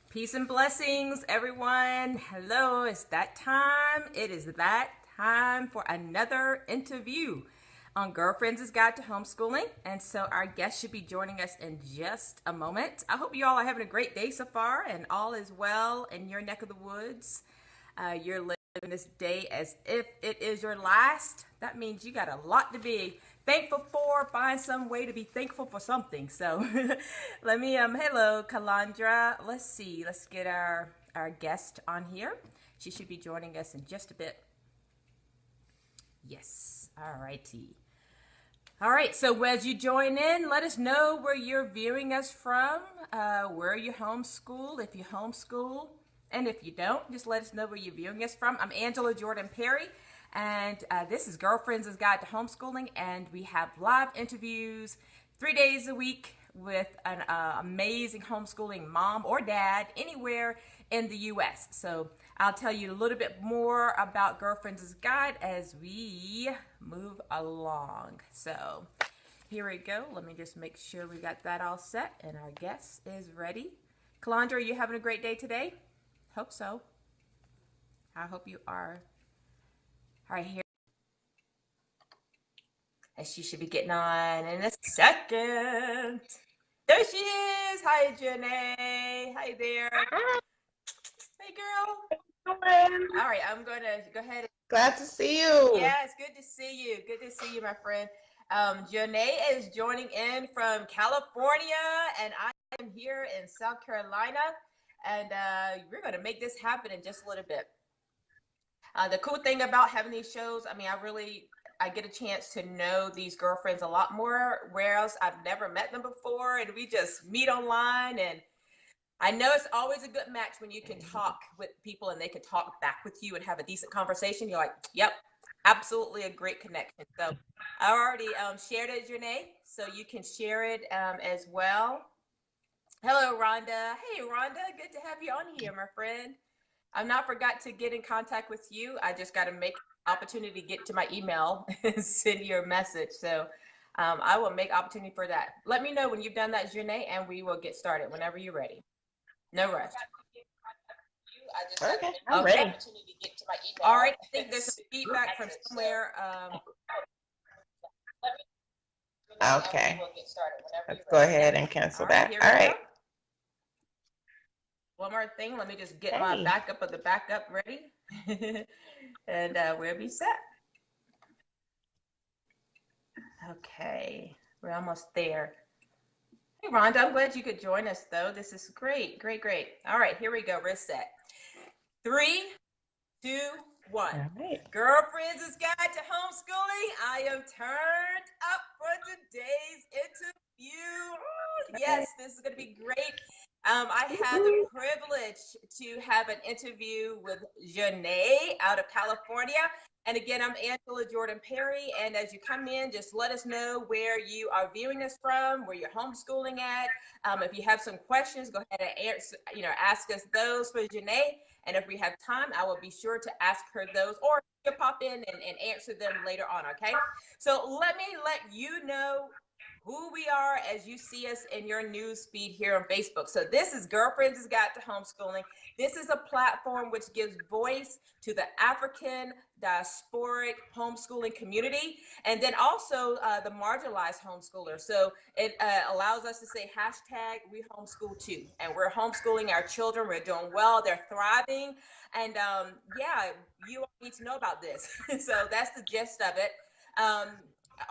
Peace and blessings, everyone. Hello, it's that time. It is that time for another interview on Girlfriends' Guide to Homeschooling. And so our guest should be joining us in just a moment. I hope you all are having a great day so far and all is well in your neck of the woods. You're living this day as if it is your last. That means you got a lot to be thankful for. Find some way to be thankful for something. So let me hello Kalandra. Let's see, let's get our guest on here. She should be joining us in just a bit. Yes, all righty. All right, so as you join in, let us know where you're viewing us from, where you homeschool, if you homeschool, and if you don't, just let us know where you're viewing us from. I'm Angela Jordan Perry, and this is Girlfriends' Guide to Homeschooling, and we have live interviews 3 days a week with an amazing homeschooling mom or dad anywhere in the U.S. So I'll tell you a little bit more about Girlfriends' Guide as we move along. So here we go. Let me just make sure we got that all set and our guest is ready. Kalandra, are you having a great day today? Hope so. I hope you are. All right, here. And she should be getting on in a second. There she is. Hi, Jaunae. Hi there. Hey, girl. All right, I'm going to go ahead. Glad to see you. Yes, good to see you. Good to see you, my friend. Jaunae is joining in from California, and I am here in South Carolina. And we're going to make this happen in just a little bit. The cool thing about having these shows, I mean, I get a chance to know these girlfriends a lot more, whereas I've never met them before, and we just meet online. And I know it's always a good match when you can talk with people and they can talk back with you and have a decent conversation. You're like, yep, absolutely a great connection. So I already shared it, Jaunae, so you can share it as well. Hello, Rhonda. Hey, Rhonda, good to have you on here, my friend. I've not forgot to get in contact with you. I just got to make opportunity to get to my email and send you a message. So I will make opportunity for that. Let me know when you've done that, Jaunae, and we will get started whenever you're ready. No rush. Okay, I'm ready. All right, I think there's some feedback from somewhere. Okay, let's go ahead and cancel that. All right. One more thing, let me just get my backup of the backup ready, and we'll be set. Okay, we're almost there. Hey, Rhonda, I'm glad you could join us, though. This is great, great, great. All right, here we go. We're set. 3, 2, 1. Right. Girlfriends' Guide to Homeschooling. I am turned up for today's interview. Yes, this is going to be great. I had the privilege to have an interview with Jaunae out of California. And again, I'm Angela Jordan Perry. And as you come in, just let us know where you are viewing us from, where you're homeschooling at. If you have some questions, go ahead and answer, ask us those for Jaunae. And if we have time, I will be sure to ask her those, or she'll pop in and answer them later on, okay? So let me let you know who we are as you see us in your news feed here on Facebook. So this is Girlfriends' Guide to Homeschooling. This is a platform which gives voice to the African diasporic homeschooling community, and then also the marginalized homeschooler. So it allows us to say hashtag we homeschool too, and we're homeschooling our children. We're doing well, they're thriving, and yeah, you all need to know about this. So that's the gist of it.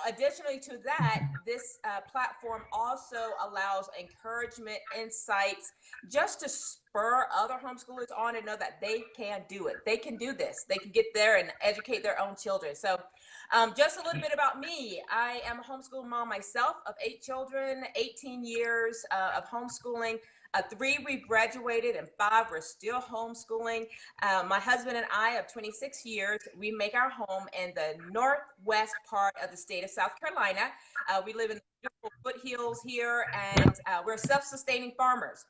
Additionally to that, this platform also allows encouragement, insights, just to spur other homeschoolers on and know that they can do it. They can do this. They can get there and educate their own children. So just a little bit about me. I am a homeschool mom myself of 8 children, 18 years of homeschooling. 3 we graduated and 5 we're still homeschooling. My husband and I of 26 years, we make our home in the northwest part of the state of South Carolina. We live in the beautiful foothills here, and we're self-sustaining farmers.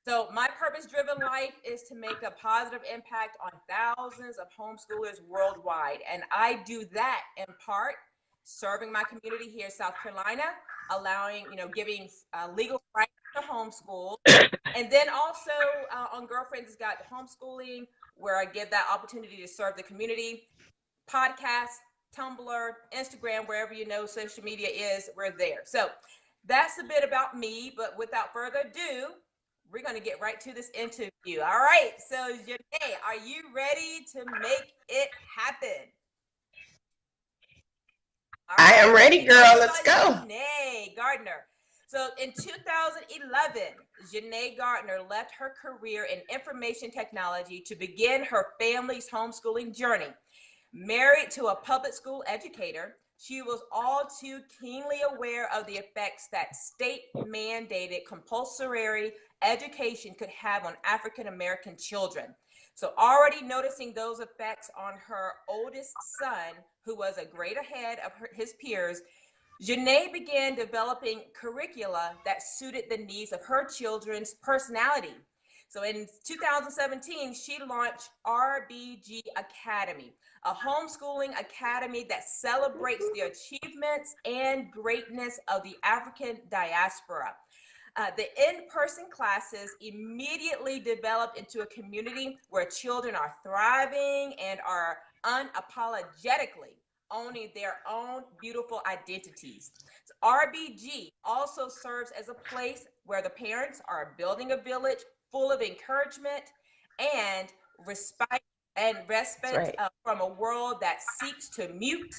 So my purpose-driven life is to make a positive impact on thousands of homeschoolers worldwide. And I do that in part serving my community here in South Carolina, allowing, giving legal rights to homeschool. And then also on Girlfriends, it's got homeschooling, where I give that opportunity to serve the community. Podcast, Tumblr, Instagram, wherever you know social media is, we're there. So that's a bit about me, but without further ado, we're going to get right to this interview. All right, so Jaunae, are you ready to make it happen? All I right, am let ready, me tell girl. you Let's about go. Jaunae Gardner. So in 2011, Jaunae Gardner left her career in information technology to begin her family's homeschooling journey. Married to a public school educator, she was all too keenly aware of the effects that state-mandated compulsory education could have on African American children. So already noticing those effects on her oldest son, who was a grade ahead of his peers, Jaunae began developing curricula that suited the needs of her children's personality. So in 2017, she launched RBG Academy, a homeschooling academy that celebrates the achievements and greatness of the African diaspora. The in-person classes immediately developed into a community where children are thriving and are unapologetically owning their own beautiful identities. So RBG also serves as a place where the parents are building a village full of encouragement and respite That's right. from a world that seeks to mute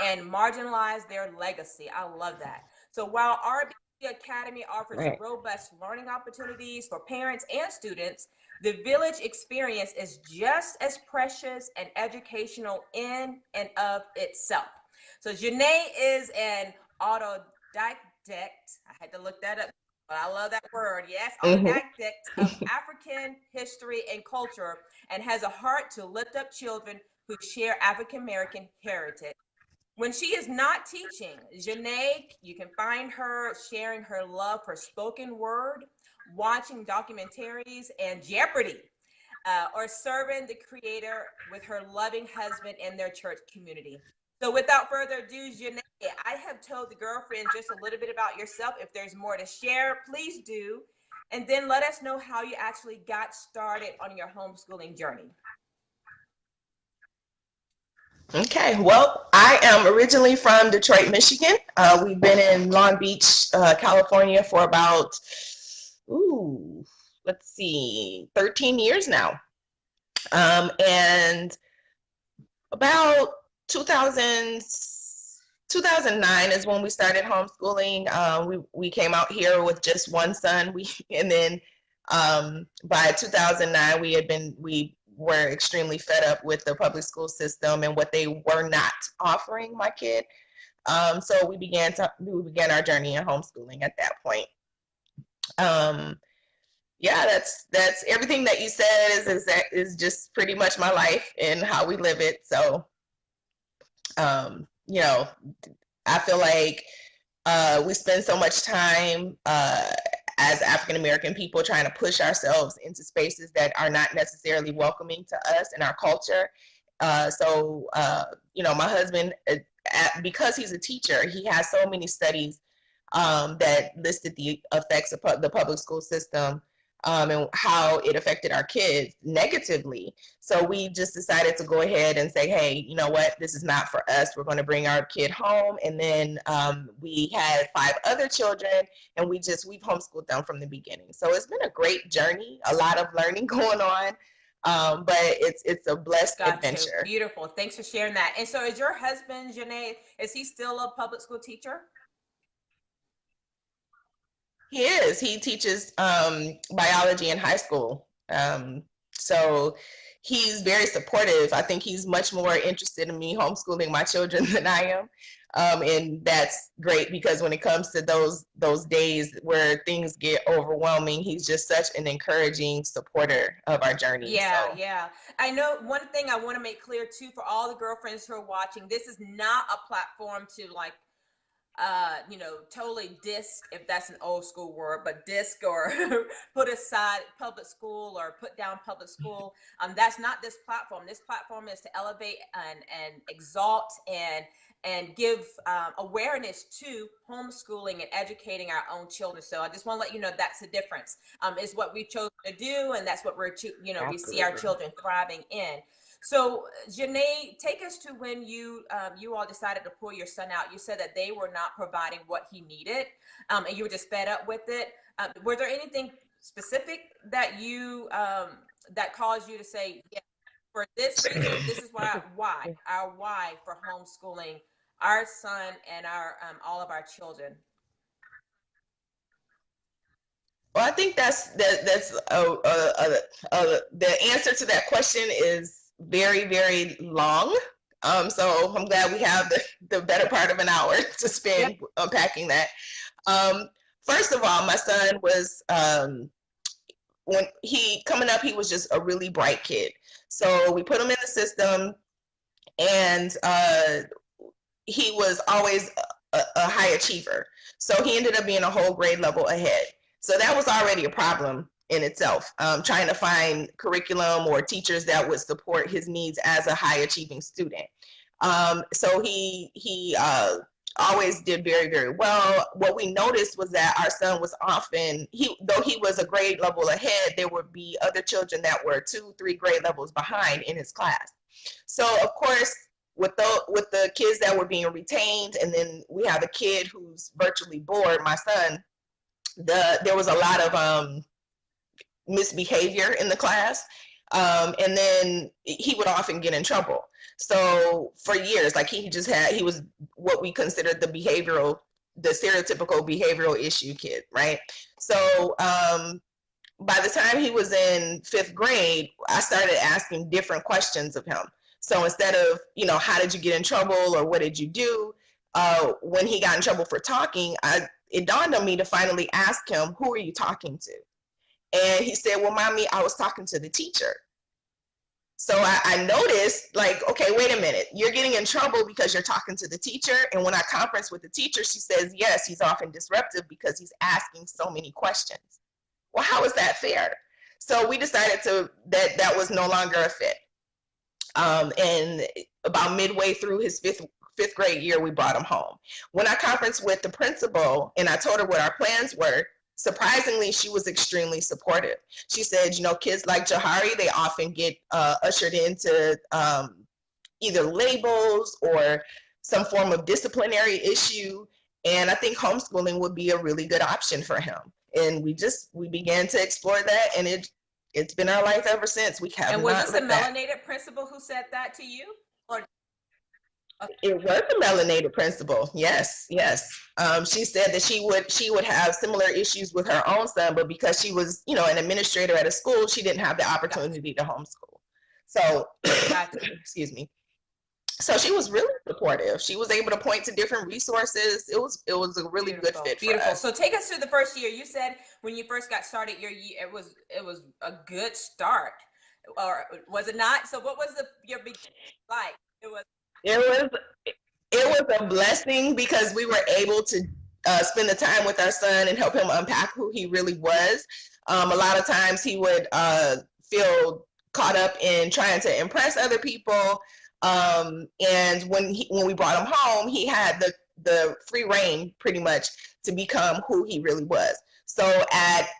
and marginalize their legacy. I love that. So while RBG Academy offers Right. robust learning opportunities for parents and students, the village experience is just as precious and educational in and of itself. So Jaunae is an autodidact. I had to look that up, but I love that word. Yes, autodidact of African history and culture, and has a heart to lift up children who share African American heritage. When she is not teaching, Jaunae, you can find her sharing her love for spoken word, watching documentaries, and Jeopardy, or serving the creator with her loving husband and their church community. So without further ado, Jaunae, I have told the girlfriend just a little bit about yourself. If there's more to share, please do. And then let us know how you actually got started on your homeschooling journey. Okay, well, I am originally from Detroit, Michigan. We've been in Long Beach, California for about, let's see, 13 years now. And about 2009 is when we started homeschooling. We came out here with just one son. And then by 2009 we were extremely fed up with the public school system and what they were not offering my kid. So we began our journey in homeschooling at that point. Yeah, that's everything that you said is just pretty much my life and how we live it. So you know, I feel like we spend so much time as African American people trying to push ourselves into spaces that are not necessarily welcoming to us and our culture. So my husband, because he's a teacher, he has so many studies that listed the effects of the public school system and how it affected our kids negatively. So we just decided to go ahead and say, hey, you know what, this is not for us. We're going to bring our kid home. And then we had 5 other children, and we've homeschooled them from the beginning. So it's been a great journey, a lot of learning going on. But it's a blessed adventure. Beautiful. Thanks for sharing that. And so is your husband, Jaunae, is he still a public school teacher? He is. He teaches biology in high school. So he's very supportive. I think he's much more interested in me homeschooling my children than I am. And that's great because when it comes to those days where things get overwhelming, he's just such an encouraging supporter of our journey. Yeah. I know one thing I want to make clear too for all the girlfriends who are watching, this is not a platform to you know, totally disc, if that's an old school word, but disc or put aside public school or put down public school. That's not this platform. This platform is to elevate and exalt and give awareness to homeschooling and educating our own children. So I just want to let you know that's the difference. Is what we chose to do, and that's what we're, you know, we see our children thriving in. So, Jaunae, take us to when you all decided to pull your son out. You said that they were not providing what he needed, and you were just fed up with it. Were there anything specific that you that caused you to say, yeah, for this reason, this is why our why for homeschooling our son and our all of our children? Well, I think that's the answer to that question is very, very long. So I'm glad we have the better part of an hour to spend unpacking that. First of all, my son was, when coming up, he was just a really bright kid. So we put him in the system, and he was always a high achiever. So he ended up being a whole grade level ahead. So that was already a problem in itself, trying to find curriculum or teachers that would support his needs as a high achieving student. So he always did very, very well. What we noticed was that our son was often, though he was a grade level ahead, there would be other children that were 2-3 grade levels behind in his class. So of course, with the kids that were being retained, and then we have a kid who's virtually bored, my son, there was a lot of misbehavior in the class, and then he would often get in trouble. So for years, like he was what we considered the stereotypical behavioral issue kid, right? So by the time he was in 5th grade, I started asking different questions of him. So instead of, you know, how did you get in trouble or what did you do? When he got in trouble for talking, it dawned on me to finally ask him, who are you talking to? And he said, well, mommy, I was talking to the teacher. So I noticed, like, okay, wait a minute. You're getting in trouble because you're talking to the teacher. And when I conference with the teacher, she says, yes, he's often disruptive because he's asking so many questions. Well, how is that fair? So we decided that was no longer a fit. And about midway through his fifth grade year, we brought him home. When I conferenced with the principal and I told her what our plans were, surprisingly, she was extremely supportive. She said, you know, kids like Jaunae, they often get ushered into either labels or some form of disciplinary issue. And I think homeschooling would be a really good option for him. And we began to explore that, and it's been our life ever since. We have. And was this a melanated principal who said that to you? Or it was a melanated principal. Yes. She said that she would have similar issues with her own son, but because she was, you know, an administrator at a school, she didn't have the opportunity to homeschool. So, excuse me. So she was really supportive. She was able to point to different resources. It was a really good fit. Beautiful. For us. So take us through the first year. You said when you first got started, your year it was a good start, or was it not? So what was your beginning like? It was a blessing because we were able to spend the time with our son and help him unpack who he really was. A lot of times he would feel caught up in trying to impress other people. And when we brought him home, he had the free reign pretty much to become who he really was. So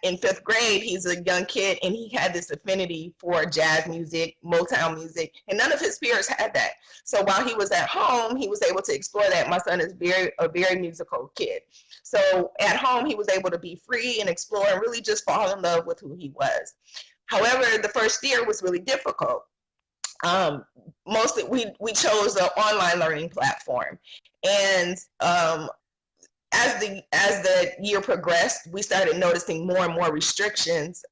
in 5th grade, he's a young kid and he had this affinity for jazz music, Motown music, and none of his peers had that. So while he was at home, he was able to explore that. My son is a very musical kid. So at home, he was able to be free and explore and really just fall in love with who he was. However, the first year was really difficult. Mostly we chose an online learning platform, and as the year progressed, we started noticing more and more restrictions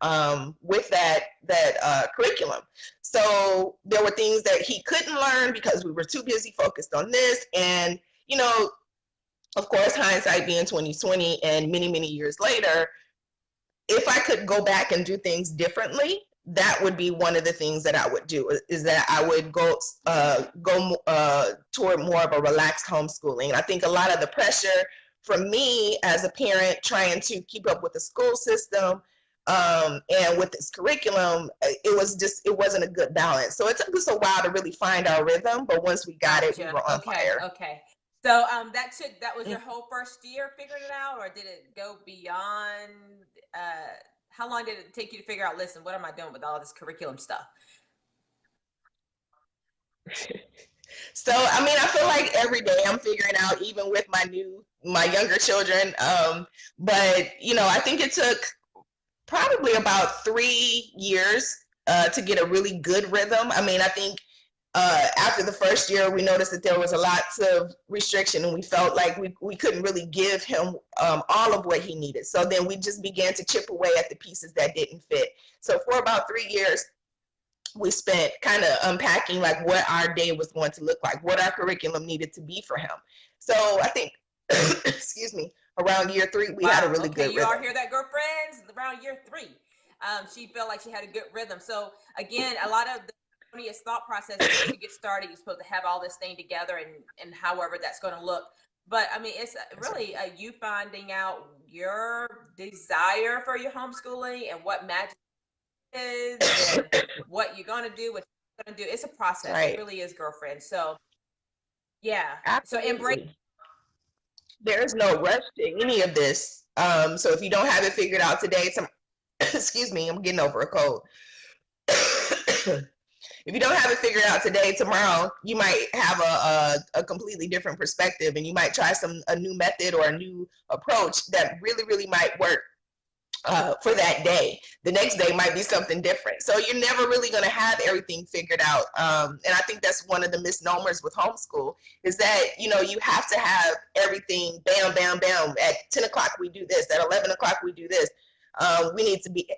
with that curriculum. So there were things that he couldn't learn because we were too busy focused on this. And, you know, of course, hindsight being 2020 and many, many years later, if I could go back and do things differently, that would be one of the things that I would do, is that I would go toward more of a relaxed homeschooling. I think a lot of the pressure from me as a parent trying to keep up with the school system and with this curriculum, it wasn't a good balance. So it took us a while to really find our rhythm, but once we got it, we were on fire. Okay. So that was your whole first year figuring it out, or did it go beyond? How long did it take you to figure out, listen, what am I doing with all this curriculum stuff? So, I mean, I feel like every day I'm figuring out, even with my younger children. But, you know, I think it took probably about 3 years to get a really good rhythm. I mean, I think after the first year, we noticed that there was a lot of restriction, and we felt like we couldn't really give him all of what he needed. So then we just began to chip away at the pieces that didn't fit. So for about 3 years, we spent kind of unpacking like what our day was going to look like, what our curriculum needed to be for him. So I think, excuse me, around year 3, we had a really good rhythm. You all hear that, girlfriends? Around year 3, she felt like she had a good rhythm. So again, a lot of the erroneous thought process to get started, you're supposed to have all this thing together and however that's going to look. But I mean, it's really you finding out your desire for your homeschooling and what magic is and what you're going to do, what you're going to do. It's a process. Right. It really is, girlfriend. So yeah. Absolutely. So embrace. There's no rush to any of this. So if you don't have it figured out today, excuse me, I'm getting over a cold. If you don't have it figured out today, tomorrow you might have a completely different perspective, and you might try a new method or a new approach that really, really might work for that day. The next day might be something different. So you're never really going to have everything figured out. And I think that's one of the misnomers with homeschool, is that, you know, you have to have everything bam, bam, bam. At 10 o'clock we do this. At 11 o'clock we do this. We need to be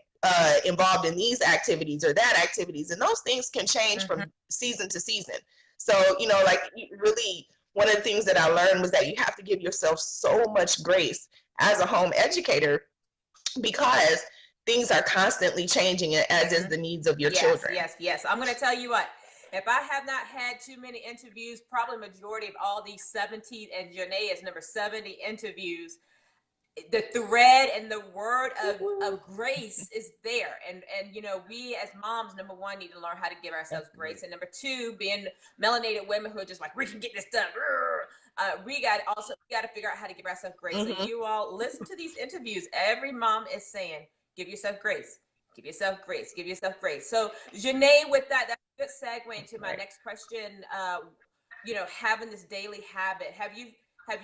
involved in these activities or that activities, and those things can change from season to season. So, you know, like really one of the things that I learned was that you have to give yourself so much grace as a home educator, because things are constantly changing, as is the needs of your children. Yes. I'm going to tell you what, if I have not had too many interviews, probably majority of all these 70, and Jaunae is number 70 interviews, the thread and the word of grace is there. And you know, we as moms, number 1, need to learn how to give ourselves grace. And number 2, being melanated women who are just like, we can get this done. We got to figure out how to give ourselves grace. So you all listen to these interviews. Every mom is saying, give yourself grace. Give yourself grace. Give yourself grace. So Jaunae, with that, that's a good segue into my next question. You know, having this daily habit, have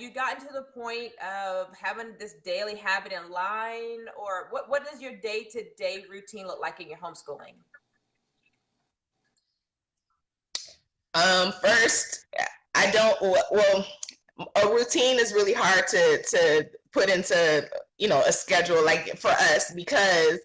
you gotten to the point of having this daily habit in line, or what does your day-to-day routine look like in your homeschooling? First, I don't, well, a routine is really hard to put into, you know, a schedule like for us, because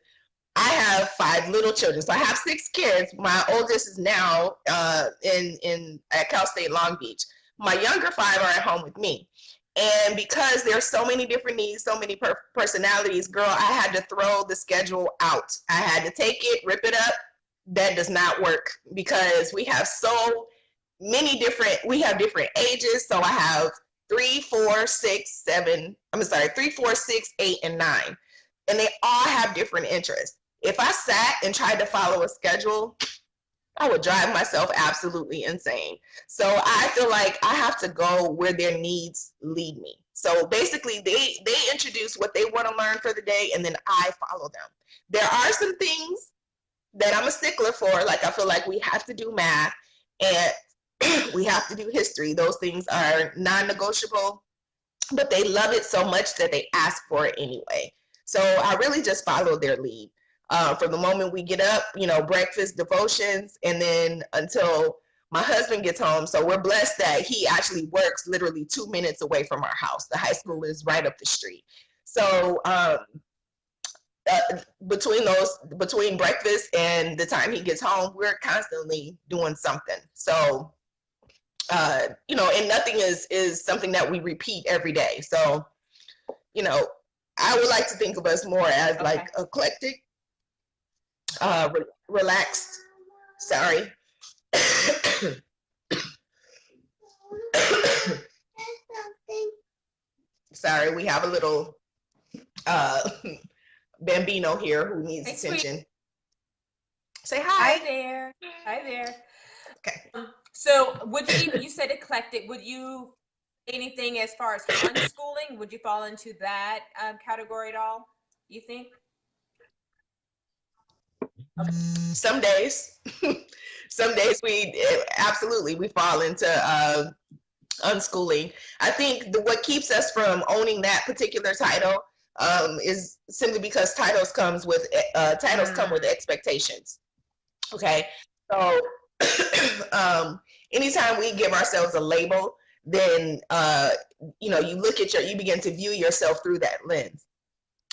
I have 5 little children. So I have 6 kids. My oldest is now at Cal State Long Beach. My younger 5 are at home with me. And because there's so many different needs, so many personalities, girl, I had to throw the schedule out. I had to take it, rip it up. That does not work, because we have so many different ages. So I have 3, 4, 6, 7, 8, and 9. And they all have different interests. If I sat and tried to follow a schedule, I would drive myself absolutely insane. So I feel like I have to go where their needs lead me. So basically they introduce what they want to learn for the day, and then I follow them. There are some things that I'm a stickler for. Like, I feel like we have to do math and we have to do history. Those things are non-negotiable, but they love it so much that they ask for it anyway. So I really just follow their lead. From the moment we get up, you know, breakfast, devotions, and then until my husband gets home. So we're blessed that he actually works literally 2 minutes away from our house. The high school is right up the street. So between breakfast and the time he gets home, we're constantly doing something. So, you know, and nothing is something that we repeat every day. So, you know, I would like to think of us more as like eclectic. relaxed. Sorry. Sorry, we have a little bambino here who needs attention. Say hi. Hi there. Hi there. Okay. So would you said eclectic, would you anything as far as unschooling? Would you fall into that category at all, you think? Okay. Some days. Some days we absolutely we fall into unschooling. I think what keeps us from owning that particular title is simply because titles come with expectations. Okay, so anytime we give ourselves a label, then you begin to view yourself through that lens.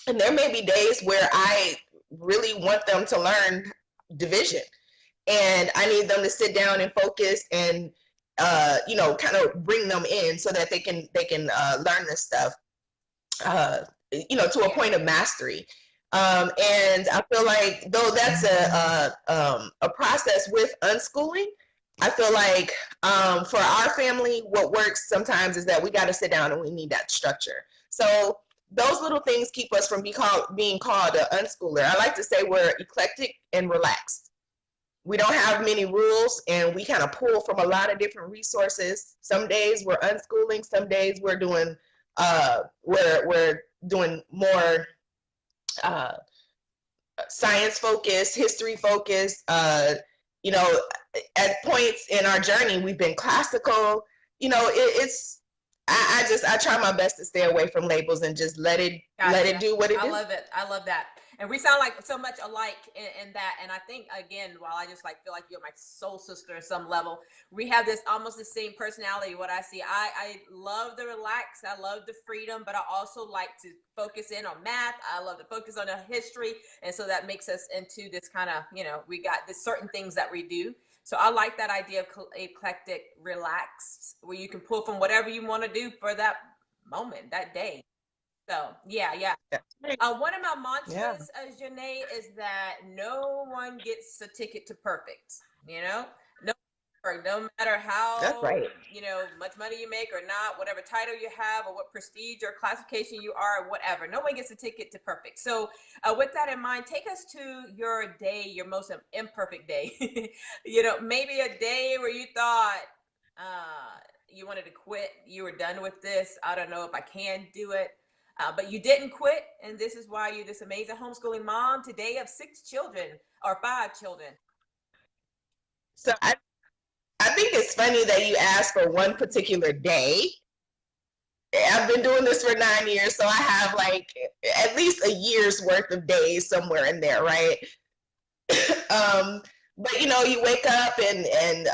And there may be days where I really want them to learn division, and I need them to sit down and focus and kind of bring them in so that they can learn this stuff, to a point of mastery. And I feel like though that's a process with unschooling, I feel like for our family, what works sometimes is that we got to sit down and we need that structure. So those little things keep us from being called an unschooler. I like to say we're eclectic and relaxed. We don't have many rules, and we kind of pull from a lot of different resources. Some days we're unschooling, some days we're doing more science focused, history focused. At points in our journey, we've been classical. I try my best to stay away from labels and just let it do what it do. I love it. I love that. And we sound like so much alike in that. And I think, again, while I just feel like you're my soul sister at some level, we have this almost the same personality. What I see, I love the relax. I love the freedom, but I also like to focus in on math. I love to focus on the history. And so that makes us into this kind of, we got this certain things that we do. So I like that idea of eclectic, relaxed, where you can pull from whatever you want to do for that moment, that day. So yeah. One of my mantras, Jaunae, is that no one gets a ticket to perfect. No matter how much money you make or not, whatever title you have or what prestige or classification you are or whatever, no one gets a ticket to perfect. So with that in mind, take us to your day, your most imperfect day. Maybe a day where you thought you wanted to quit, you were done with this, I don't know if I can do it. But you didn't quit, and this is why you're this amazing homeschooling mom today of 6 children or 5 children. So I think it's funny that you asked for one particular day. I've been doing this for 9 years, so I have like at least a year's worth of days somewhere in there, right? But you wake up and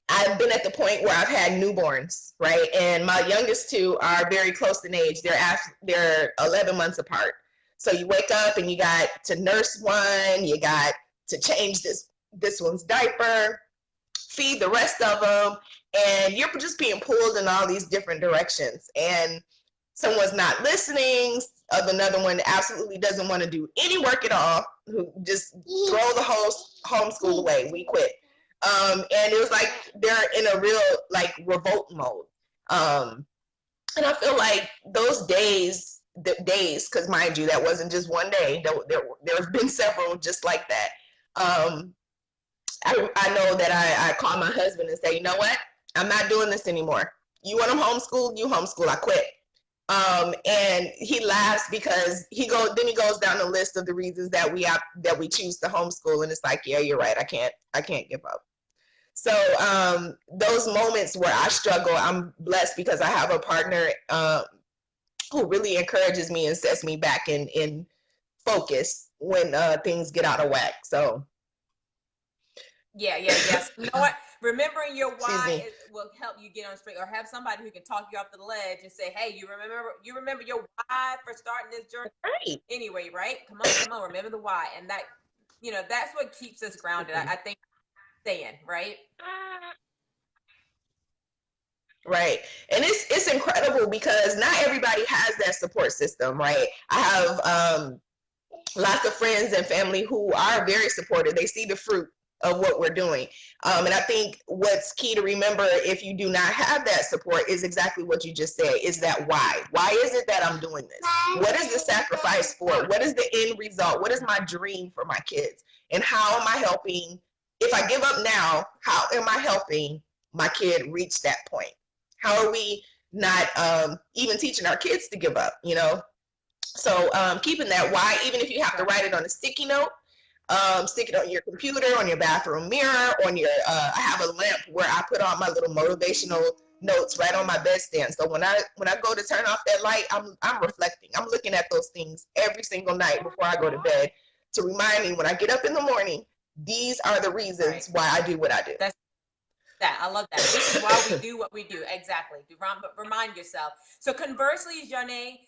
I've been at the point where I've had newborns, right? And my youngest 2 are very close in age. They're 11 months apart. So you wake up and you got to nurse one, you got to change this one's diaper, feed the rest of them, and you're just being pulled in all these different directions. And someone's not listening. Another one absolutely doesn't want to do any work at all, who just throw the whole homeschool away. We quit. And it was like they're in a real revolt mode. And I feel like those days, because mind you, that wasn't just one day. There have been several just like that. I know that I call my husband and say, you know what? I'm not doing this anymore. You want them homeschooled? You homeschool. I quit. And he laughs because he goes down the list of the reasons that we choose to homeschool, and it's like, yeah, you're right. I can't give up. So those moments where I struggle, I'm blessed because I have a partner who really encourages me and sets me back in focus when things get out of whack. So yes. You know what? Remembering your why will help you get on straight, or have somebody who can talk you off the ledge and say, hey, you remember your why for starting this journey? Right. Anyway, right? Come on, remember the why. And that, that's what keeps us grounded. I think saying, right? Right. And it's incredible because not everybody has that support system, right? I have lots of friends and family who are very supportive. They see the fruit of what we're doing. And I think what's key to remember if you do not have that support is exactly what you just said, is that why? Why is it that I'm doing this? What is the sacrifice for? What is the end result? What is my dream for my kids? And how am I helping? If I give up now, how am I helping my kid reach that point? How are we not even teaching our kids to give up, you know? So keeping that why, even if you have to write it on a sticky note, stick it on your computer, on your bathroom mirror, on your, I have a lamp where I put on my little motivational notes right on my bedstand. So when I go to turn off that light, I'm reflecting. I'm looking at those things every single night before I go to bed to remind me when I get up in the morning, these are the reasons why I do what I do. That's that. I love that. This is why we do what we do. Exactly. Remind yourself. So conversely, Jaunae,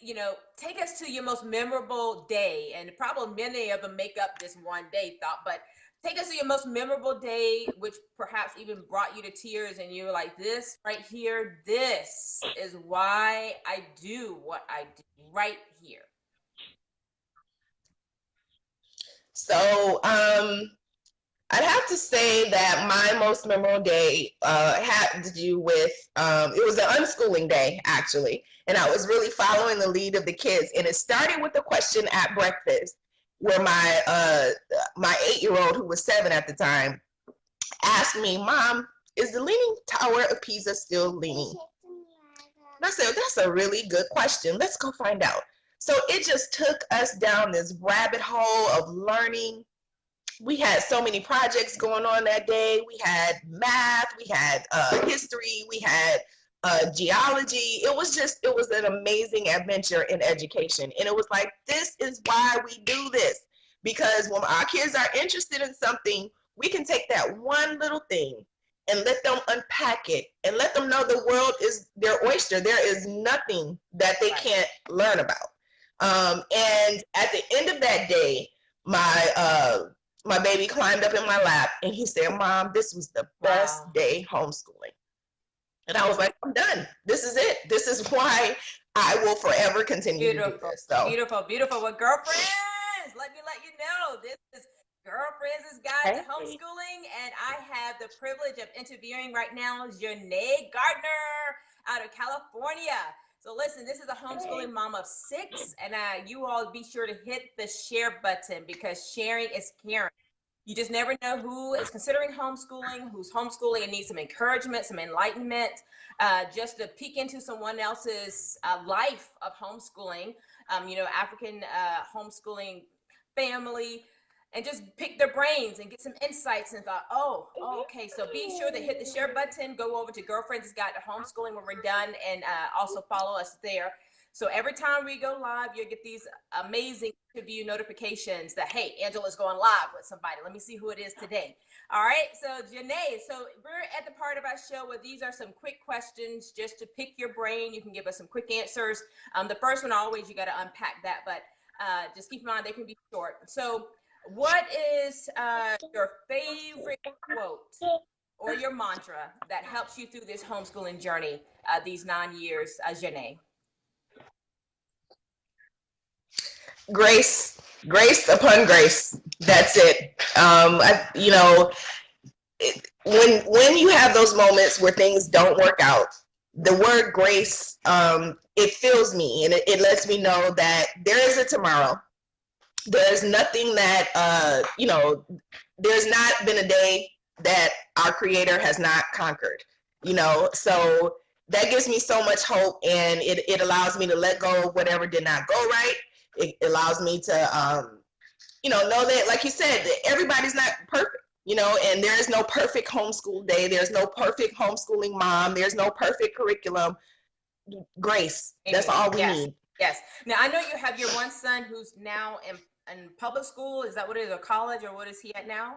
you know, take us to your most memorable day, and probably many of them make up this one day thought, but take us to your most memorable day, which perhaps even brought you to tears, and you were like, this right here, this is why I do what I do right here. So I'd have to say that my most memorable day had to do with, it was an unschooling day, actually. And I was really following the lead of the kids. And it started with a question at breakfast where my 8-year-old, who was 7 at the time, asked me, Mom, is the Leaning Tower of Pisa still leaning? And I said, that's a really good question. Let's go find out. So it just took us down this rabbit hole of learning. We had so many projects going on that day. We had math, we had history, we had geology. It was an amazing adventure in education. And it was like, this is why we do this. Because when our kids are interested in something, we can take that one little thing and let them unpack it and let them know the world is their oyster. There is nothing that they can't learn about. And at the end of that day, my baby climbed up in my lap and he said, Mom, this was the best day homeschooling. And I was like, I'm done. This is it. This is why I will forever continue to do this. So. Beautiful, beautiful. Well, girlfriends, let me let you know, this is Girlfriends' Guide to Homeschooling, and I have the privilege of interviewing right now Januea Gardner out of California. So listen, this is a homeschooling mom of 6, and you all be sure to hit the share button because sharing is caring. You just never know who is considering homeschooling, who's homeschooling and needs some encouragement, some enlightenment, just to peek into someone else's life of homeschooling, you know, African homeschooling family, and just pick their brains and get some insights and thought, oh, okay. So be sure to hit the share button, go over to Girlfriends' Guide to Homeschooling when we're done, and also follow us there. So every time we go live, you'll get these amazing interview notifications that, hey, Angela's going live with somebody. Let me see who it is today. All right, so Januea, so we're at the part of our show where these are some quick questions just to pick your brain. You can give us some quick answers. The first one, always, you got to unpack that, but just keep in mind they can be short. So what is your favorite quote or your mantra that helps you through this homeschooling journey, these 9 years, Januea? Grace upon grace. That's it. You know, when you have those moments where things don't work out, the word grace, it fills me, and it lets me know that there is a tomorrow. There's nothing that, you know, there's not been a day that our Creator has not conquered, you know, so that gives me so much hope, and it allows me to let go of whatever did not go right. It allows me to, you know that, like you said, everybody's not perfect, you know, and there is no perfect homeschool day. There's no perfect homeschooling mom. There's no perfect curriculum. Grace. That's all we need. Yes. Now, I know you have your one son who's now in public school. Is that what it is, or college, or what is he at now?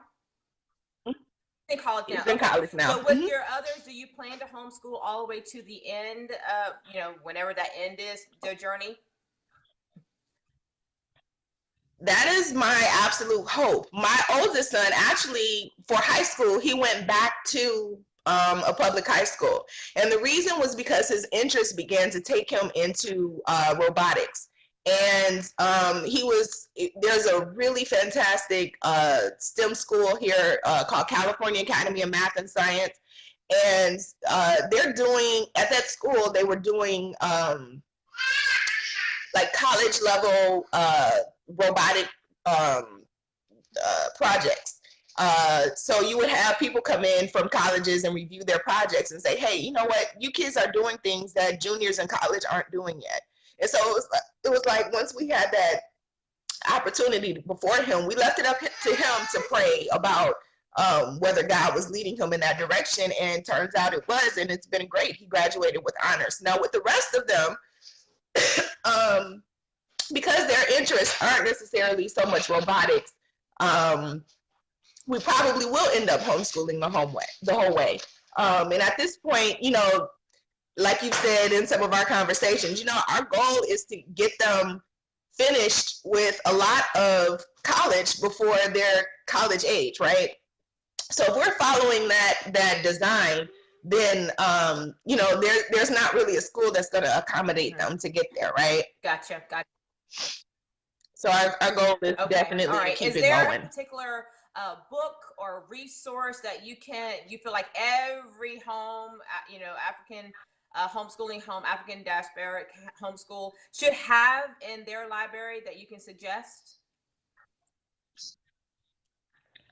In college now. He's in college now. So with your others, do you plan to homeschool all the way to the end, you know, whenever that end is, their journey? That is my absolute hope. My oldest son, actually, for high school, he went back to a public high school. And the reason was because his interest began to take him into robotics. And there's a really fantastic STEM school here called California Academy of Math and Science. And they're doing, at that school, they were doing like college level robotic projects. So you would have people come in from colleges and review their projects and say, hey, you know what, you kids are doing things that juniors in college aren't doing yet. And so it was like once we had that opportunity before him, we left it up to him to pray about whether God was leading him in that direction, and turns out it was, and it's been great. He graduated with honors. Now with the rest of them, because their interests aren't necessarily so much robotics, we probably will end up homeschooling the whole way. And at this point, you know, like you said in some of our conversations, you know, our goal is to get them finished with a lot of college before they're college age, right? So if we're following that design, then you know, there's not really a school that's going to accommodate them to get there, right? Gotcha. So our goal is definitely to keep it going. Is there a particular book or resource that you feel like every home, you know, African African diasporic homeschool should have in their library that you can suggest?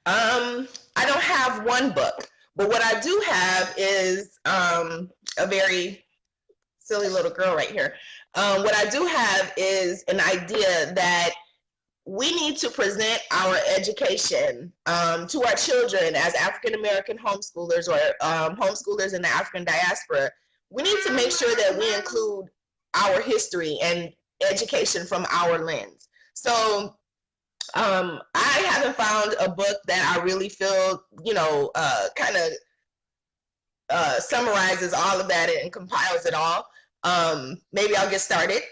I don't have one book, but what I do have is a very silly little girl right here. What I do have is an idea that we need to present our education to our children as African American homeschoolers or homeschoolers in the African diaspora. We need to make sure that we include our history and education from our lens. So I haven't found a book that I really feel, you know, kind of summarizes all of that and compiles it all. Maybe I'll get started,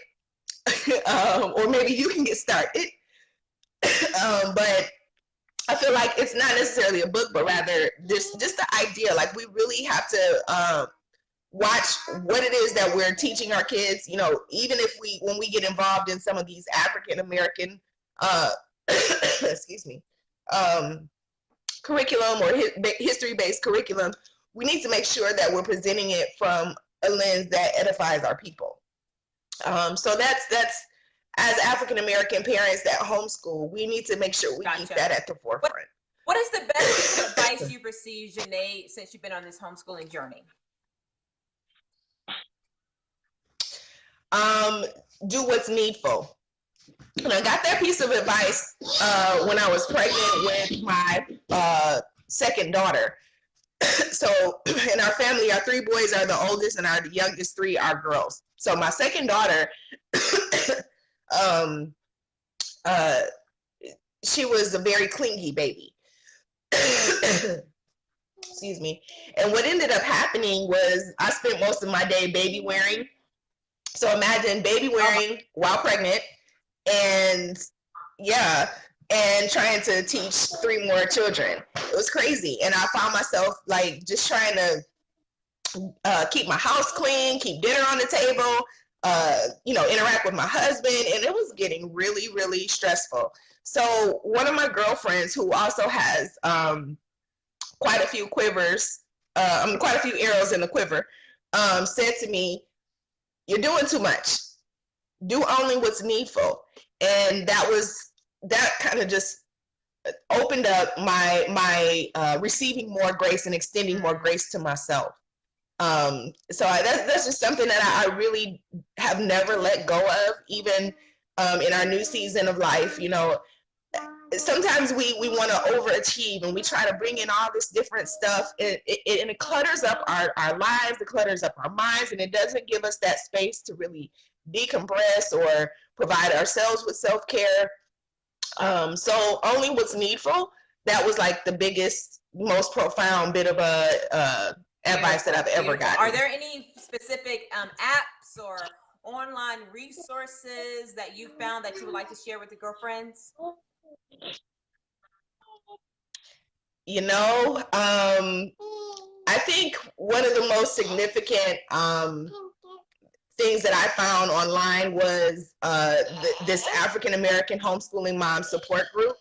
or maybe you can get started. But I feel like it's not necessarily a book, but rather just the idea. Like, we really have to watch what it is that we're teaching our kids. You know, even if when we get involved in some of these African American excuse me, curriculum or history-based curriculum, we need to make sure that we're presenting it from a lens that edifies our people. So that's as African American parents that homeschool, we need to make sure we keep that at the forefront. What is the best piece of advice you've received, Jaunae, since you've been on this homeschooling journey? Do what's needful. And I got that piece of advice when I was pregnant with my second daughter. So in our family, our three boys are the oldest, and the youngest three are girls. So my second daughter, she was a very clingy baby. Excuse me. And what ended up happening was I spent most of my day baby wearing. So imagine baby wearing while pregnant, and and trying to teach three more children. It was crazy. And I found myself like just trying to keep my house clean, keep dinner on the table, you know, interact with my husband, and it was getting really, really stressful. So one of my girlfriends, who also has quite a few quite a few arrows in the quiver, said to me, "You're doing too much. Do only what's needful." And that kind of just opened up my receiving more grace and extending more grace to myself. So that's just something that I really have never let go of, even in our new season of life. You know, sometimes we want to overachieve and we try to bring in all this different stuff, and it clutters up our lives, it clutters up our minds, and it doesn't give us that space to really decompress or provide ourselves with self-care. So only what's needful, that was like the biggest, most profound bit of advice that I've ever gotten. Are there any specific apps or online resources that you found that you would like to share with the girlfriends? You know, I think one of the most significant things that I found online was this African American homeschooling mom support group,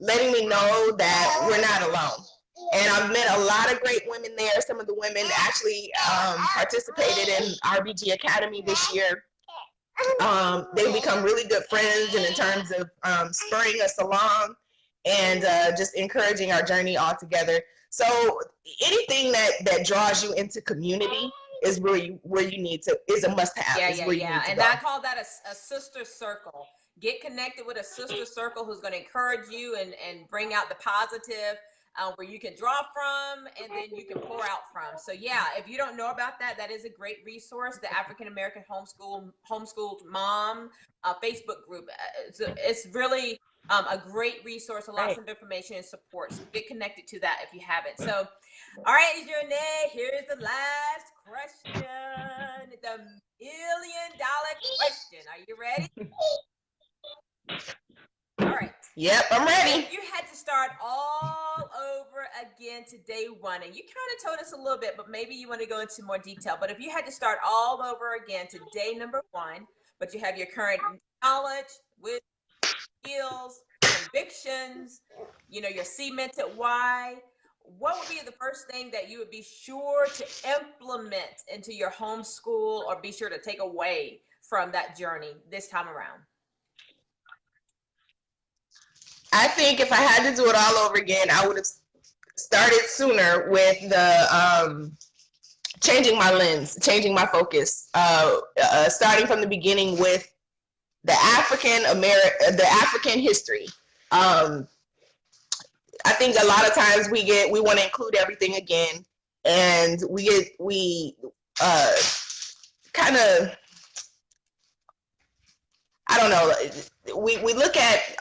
letting me know that we're not alone. And I've met a lot of great women there. Some of the women actually participated in RBG Academy this year. They've become really good friends, and in terms of spurring us along and just encouraging our journey all together. So anything that draws you into community is where you need to, is a must-have. Yeah. And I call that a sister circle. Get connected with a sister circle who's going to encourage you and bring out the positive, where you can draw from and then you can pour out from. So yeah, if you don't know about that, that is a great resource. The African American homeschooled mom Facebook group. It's really a great resource, lots of information and support. So get connected to that if you haven't. So, all right, Jaunae, here's the last question, the $1 million question. Are you ready? All right. Yep, I'm ready. If you had to start all over again to day one, and you kind of told us a little bit, but maybe you want to go into more detail. But if you had to start all over again to day number one, but you have your current knowledge, with skills, convictions, your cemented why, what would be the first thing that you would be sure to implement into your homeschool or be sure to take away from that journey this time around? I think if I had to do it all over again, I would have started sooner with the changing my lens, changing my focus, starting from the beginning with the African history. I think a lot of times we want to include everything again, and we kind of, I don't know, we look at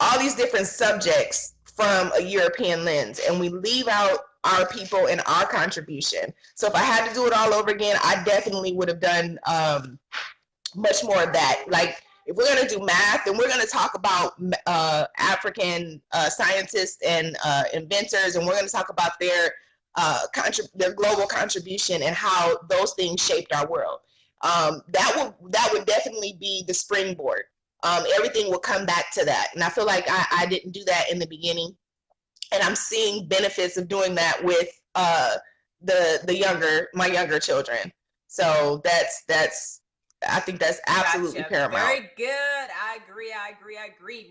all these different subjects from a European lens, and we leave out our people and our contribution. So if I had to do it all over again, I definitely would have done much more of that. Like, if we're going to do math, and we're going to talk about African scientists and inventors, and we're going to talk about their global contribution and how those things shaped our world. That would definitely be the springboard. Everything will come back to that. And I feel like I didn't do that in the beginning. And I'm seeing benefits of doing that with my younger children. So I think that's absolutely paramount. Very good. I agree.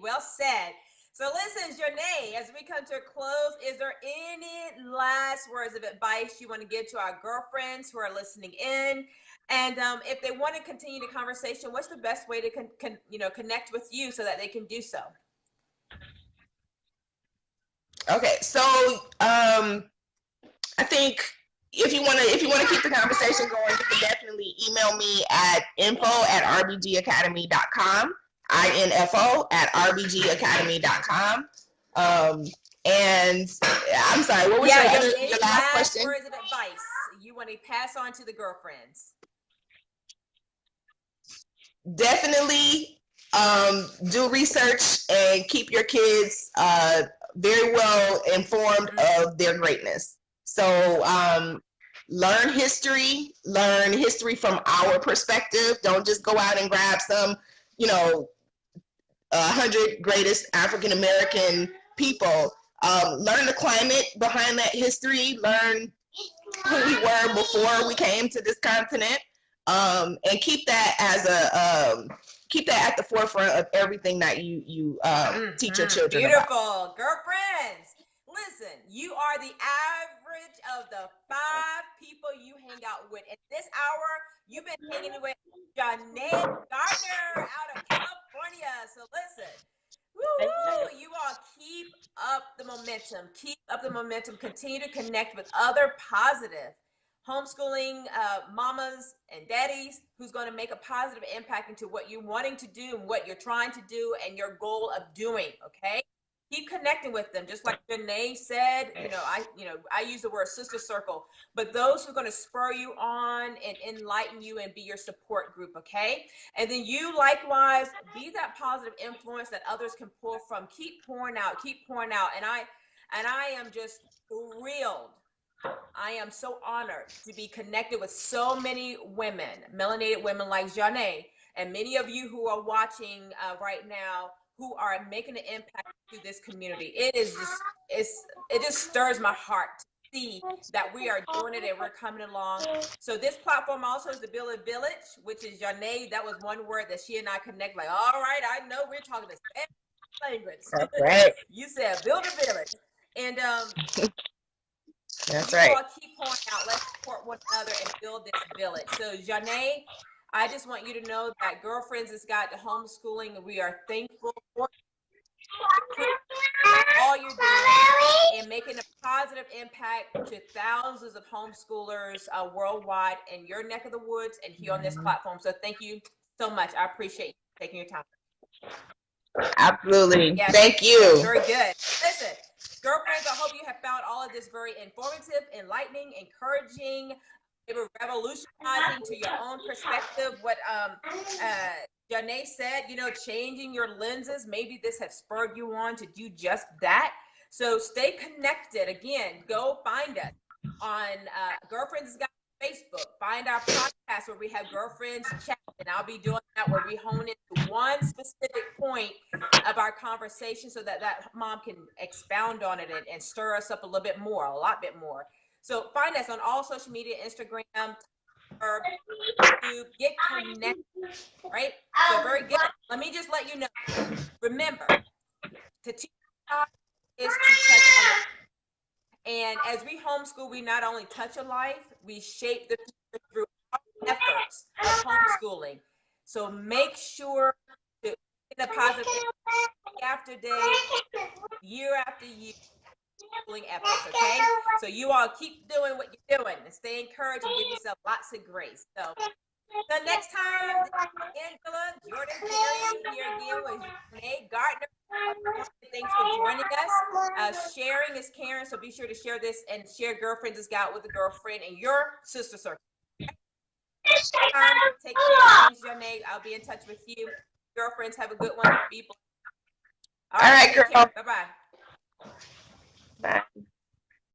Well said. So listen, Jaunae, as we come to a close, is there any last words of advice you want to give to our girlfriends who are listening in? And if they want to continue the conversation, what's the best way to connect with you so that they can do so? Okay, so I think if you want to keep the conversation going, you can definitely email me at info@rbgacademy.com, info@rbgacademy.com. And I'm sorry, what was your last question? Words of advice you want to pass on to the girlfriends? Definitely do research and keep your kids very well informed of their greatness. So learn history from our perspective. Don't just go out and grab some 100 greatest African American people. Learn the climate behind that history. Learn who we were before we came to this continent, and keep that at the forefront of everything that you teach your children. Beautiful about. Girlfriends. Listen, you are the average of the 5 people you hang out with. In this hour, you've been hanging with Januea Gardner out of California. So listen, you all keep up the momentum. Continue to connect with other positive homeschooling mamas and daddies who's going to make a positive impact into what you're wanting to do and what you're trying to do and your goal of doing. Okay. Keep connecting with them. Just like Jaunae said, I use the word sister circle, but those who are going to spur you on and enlighten you and be your support group. Okay. And then you likewise be that positive influence that others can pull from. Keep pouring out. And I am just thrilled I am so honored to be connected with so many women, melanated women like Jaunae, and many of you who are watching right now who are making an impact to this community. It just stirs my heart to see that we are doing it and we're coming along. So this platform also is the Build a Village, which is Jaunae. That was one word that she and I connect. Like, all right, I know we're talking the same language. That's right. You said build a village, and That's you right. all keep pouring out. Let's support one another and build this village. So, Jaunae, I just want you to know that Girlfriends has got to homeschooling, and we are thankful for all you're doing and making a positive impact to thousands of homeschoolers worldwide in your neck of the woods and here on this platform. So, thank you so much. I appreciate you taking your time. Absolutely. Yes. Thank you. Yes, very good. Listen, girlfriends, I hope you have found all of this very informative, enlightening, encouraging, maybe revolutionizing to your own perspective. What Jaunae said, you know, changing your lenses, maybe this has spurred you on to do just that. So stay connected. Again, go find us on Girlfriends Got Facebook. Find our podcast where we have girlfriends chat, and I'll be doing that where we hone into one specific point of our conversation so that that mom can expound on it and stir us up a little bit more, a lot bit more. So find us on all social media, Instagram, or YouTube. Get connected, right? So very good. Let me just let you know. Remember, to teach is to touch a life. And as we homeschool, we not only touch a life, we shape the future through our efforts of homeschooling. So make sure to get a positive day after day, year after year, schooling efforts, okay? So you all keep doing what you're doing and stay encouraged and give yourself lots of grace. So the next time, Angela, Jordan, Perry here again with Jaunae Gardner. Thanks for joining us. Sharing is caring, so be sure to share this and share Girlfriends Has Got with a girlfriend in your sister circle. Take care. Thanks, Jaunae. I'll be in touch with you. Girlfriends, have a good one. Be blessed. All right, girl. Bye-bye. Bye.